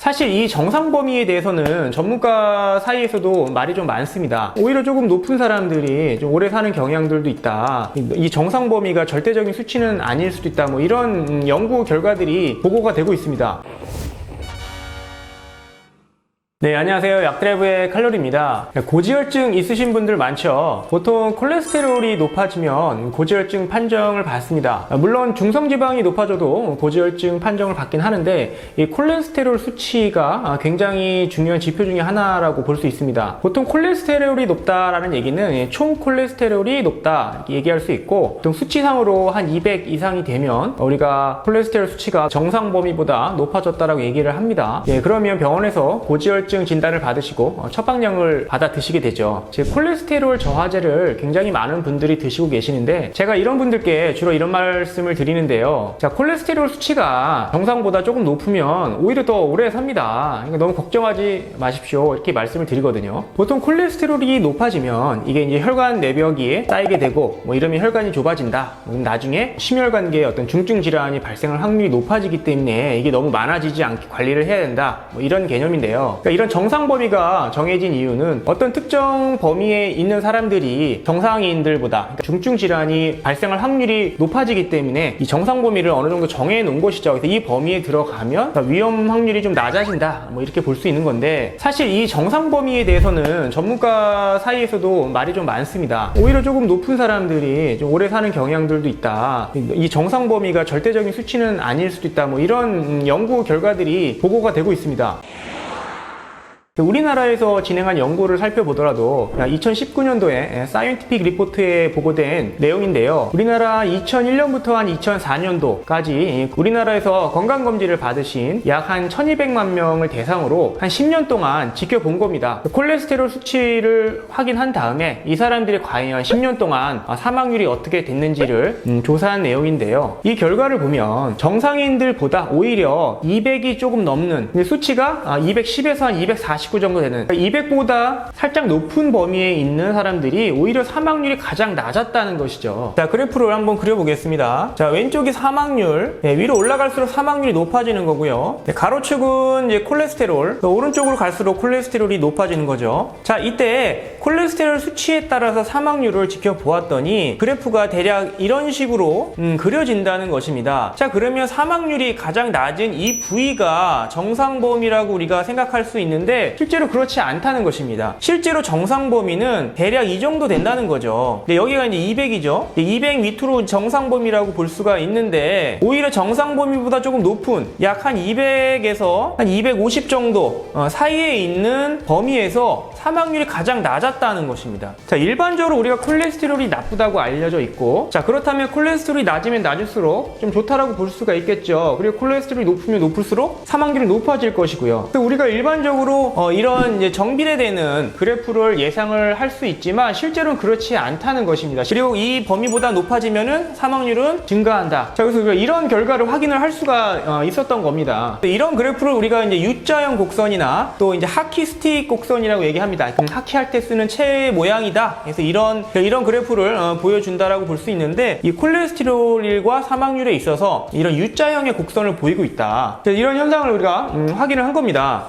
사실 이 정상 범위에 대해서는 전문가 사이에서도 말이 좀 많습니다. 오히려 조금 높은 사람들이 좀 오래 사는 경향들도 있다. 이 정상 범위가 절대적인 수치는 아닐 수도 있다. 뭐 이런 연구 결과들이 보고가 되고 있습니다. 네, 안녕하세요. 약드라이브의 칼로리입니다. 고지혈증 있으신 분들 많죠? 보통 콜레스테롤이 높아지면 고지혈증 판정을 받습니다. 물론 중성지방이 높아져도 고지혈증 판정을 받긴 하는데 이 콜레스테롤 수치가 굉장히 중요한 지표 중에 하나라고 볼 수 있습니다. 보통 콜레스테롤이 높다라는 얘기는 총 콜레스테롤이 높다 얘기할 수 있고, 보통 수치상으로 한 200 이상이 되면 우리가 콜레스테롤 수치가 정상 범위보다 높아졌다라고 얘기를 합니다. 그러면 병원에서 고지혈증 진단을 받으시고 처방약을 받아 드시게 되죠. 즉 콜레스테롤 저하제를 굉장히 많은 분들이 드시고 계시는데, 제가 이런 분들께 주로 이런 말씀을 드리는데요. 자, 콜레스테롤 수치가 정상보다 조금 높으면 오히려 더 오래 삽니다. 그러니까 너무 걱정하지 마십시오, 이렇게 말씀을 드리거든요. 보통 콜레스테롤이 높아지면 이게 이제 혈관 내벽이 쌓이게 되고 이러면 혈관이 좁아진다. 나중에 심혈관계에 어떤 중증 질환이 발생할 확률이 높아지기 때문에 이게 너무 많아지지 않게 관리를 해야 된다. 이런 개념인데요. 그러니까 이런 정상 범위가 정해진 이유는 어떤 특정 범위에 있는 사람들이 정상인들보다, 그러니까 중증 질환이 발생할 확률이 높아지기 때문에 이 정상 범위를 어느 정도 정해 놓은 것이죠. 그래서 이 범위에 들어가면 위험 확률이 좀 낮아진다. 이렇게 볼 수 있는 건데, 사실 이 정상 범위에 대해서는 전문가 사이에서도 말이 좀 많습니다. 오히려 조금 높은 사람들이 좀 오래 사는 경향들도 있다. 이 정상 범위가 절대적인 수치는 아닐 수도 있다. 이런 연구 결과들이 보고가 되고 있습니다. 우리나라에서 진행한 연구를 살펴보더라도 2019년도에 사이언티픽 리포트에 보고된 내용인데요. 우리나라 2001년부터 한 2004년도까지 우리나라에서 건강검진을 받으신 약 한 1200만 명을 대상으로 한 10년 동안 지켜본 겁니다. 콜레스테롤 수치를 확인한 다음에 이 사람들이 과연 10년 동안 사망률이 어떻게 됐는지를 조사한 내용인데요. 이 결과를 보면 정상인들보다 오히려 200이 조금 넘는, 수치가 210에서 한 240 정도 되는, 200보다 살짝 높은 범위에 있는 사람들이 오히려 사망률이 가장 낮았다는 것이죠. 자, 그래프를 한번 그려보겠습니다. 자, 왼쪽이 사망률, 위로 올라갈수록 사망률이 높아지는 거고요. 가로축은 이제 콜레스테롤, 오른쪽으로 갈수록 콜레스테롤이 높아지는 거죠. 자, 이때 콜레스테롤 수치에 따라서 사망률을 지켜보았더니 그래프가 대략 이런 식으로 그려진다는 것입니다. 자, 그러면 사망률이 가장 낮은 이 부위가 정상 범위라고 우리가 생각할 수 있는데, 실제로 그렇지 않다는 것입니다. 실제로 정상 범위는 대략 이 정도 된다는 거죠. 근데 여기가 이제 200이죠. 200 밑으로 정상 범위라고 볼 수가 있는데, 오히려 정상 범위보다 조금 높은 약 한 200에서 한 250 정도 사이에 있는 범위에서 사망률이 가장 낮았다는 것입니다. 자, 일반적으로 우리가 콜레스테롤이 나쁘다고 알려져 있고, 자, 그렇다면 콜레스테롤이 낮으면 낮을수록 좀 좋다라고 볼 수가 있겠죠. 그리고 콜레스테롤이 높으면 높을수록 사망률이 높아질 것이고요. 우리가 일반적으로 이런 이제 정비례되는 그래프를 예상을 할 수 있지만 실제로는 그렇지 않다는 것입니다. 그리고 이 범위보다 높아지면은 사망률은 증가한다. 자, 그래서 우리가 이런 결과를 확인을 할 수가 있었던 겁니다. 이런 그래프를 우리가 이제 U자형 곡선이나 또 이제 하키 스틱 곡선이라고 얘기합니다. 하키 할 때 쓰는 채 모양이다. 그래서 이런 그래프를 보여준다라고 볼 수 있는데, 이 콜레스테롤과 사망률에 있어서 이런 U자형의 곡선을 보이고 있다. 이런 현상을 우리가 확인을 한 겁니다.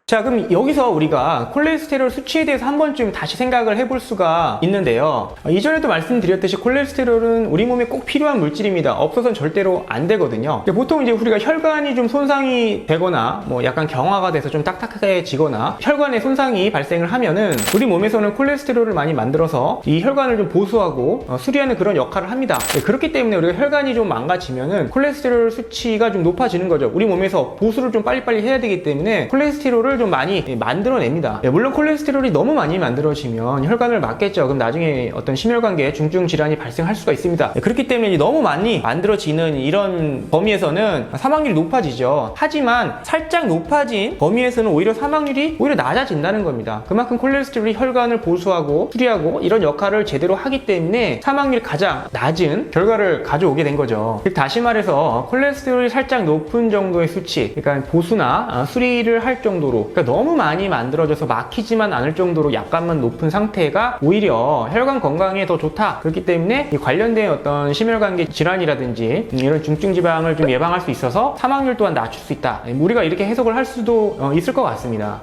자, 그럼 여기서 우리가 콜레스테롤 수치에 대해서 한 번쯤 다시 생각을 해볼 수가 있는데요. 이전에도 말씀드렸듯이 콜레스테롤은 우리 몸에 꼭 필요한 물질입니다. 없어서는 절대로 안 되거든요. 보통 이제 우리가 혈관이 좀 손상이 되거나 약간 경화가 돼서 좀 딱딱해지거나 혈관에 손상이 발생을 하면은 우리 몸에서는 콜레스테롤을 많이 만들어서 이 혈관을 좀 보수하고 수리하는 그런 역할을 합니다. 그렇기 때문에 우리가 혈관이 좀 망가지면은 콜레스테롤 수치가 좀 높아지는 거죠. 우리 몸에서 보수를 좀 빨리빨리 해야 되기 때문에 콜레스테롤을 좀 많이 만들어냅니다. 물론 콜레스테롤이 너무 많이 만들어지면 혈관을 막겠죠. 그럼 나중에 어떤 심혈관계에 중증 질환이 발생할 수가 있습니다. 그렇기 때문에 너무 많이 만들어지는 이런 범위에서는 사망률이 높아지죠. 하지만 살짝 높아진 범위에서는 오히려 사망률이 오히려 낮아진다는 겁니다. 그만큼 콜레스테롤이 혈관을 보수하고 수리하고 이런 역할을 제대로 하기 때문에 사망률이 가장 낮은 결과를 가져오게 된 거죠. 다시 말해서 콜레스테롤이 살짝 높은 정도의 수치, 그러니까 보수나 수리를 할 정도로 정도, 그러니까 너무 많이 만들어져서 막히지만 않을 정도로 약간만 높은 상태가 오히려 혈관 건강에 더 좋다. 그렇기 때문에 이 관련된 어떤 심혈관계 질환이라든지 이런 중증 지방을 좀 예방할 수 있어서 사망률 또한 낮출 수 있다. 우리가 이렇게 해석을 할 수도 있을 것 같습니다.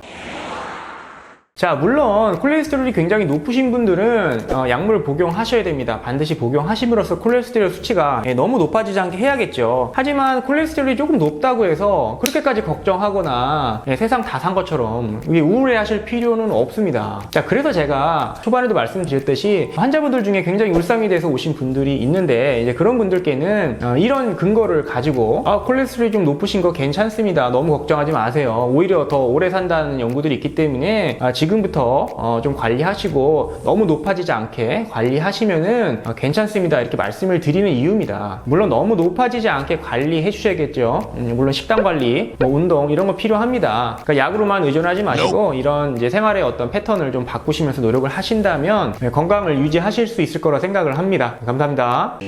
자, 물론 콜레스테롤이 굉장히 높으신 분들은 약물 복용하셔야 됩니다. 반드시 복용하심으로써 콜레스테롤 수치가 너무 높아지지 않게 해야겠죠. 하지만 콜레스테롤이 조금 높다고 해서 그렇게까지 걱정하거나 세상 다 산 것처럼 우울해하실 필요는 없습니다. 자, 그래서 제가 초반에도 말씀드렸듯이 환자분들 중에 굉장히 울상이 돼서 오신 분들이 있는데 이제 그런 분들께는 이런 근거를 가지고 콜레스테롤이 좀 높으신 거 괜찮습니다. 너무 걱정하지 마세요. 오히려 더 오래 산다는 연구들이 있기 때문에 지금부터 좀 관리하시고 너무 높아지지 않게 관리하시면은 괜찮습니다. 이렇게 말씀을 드리는 이유입니다. 물론 너무 높아지지 않게 관리해 주셔야겠죠. 물론 식단 관리, 운동 이런 거 필요합니다. 그러니까 약으로만 의존하지 마시고 이런 이제 생활의 어떤 패턴을 좀 바꾸시면서 노력을 하신다면 건강을 유지하실 수 있을 거라 생각을 합니다. 감사합니다.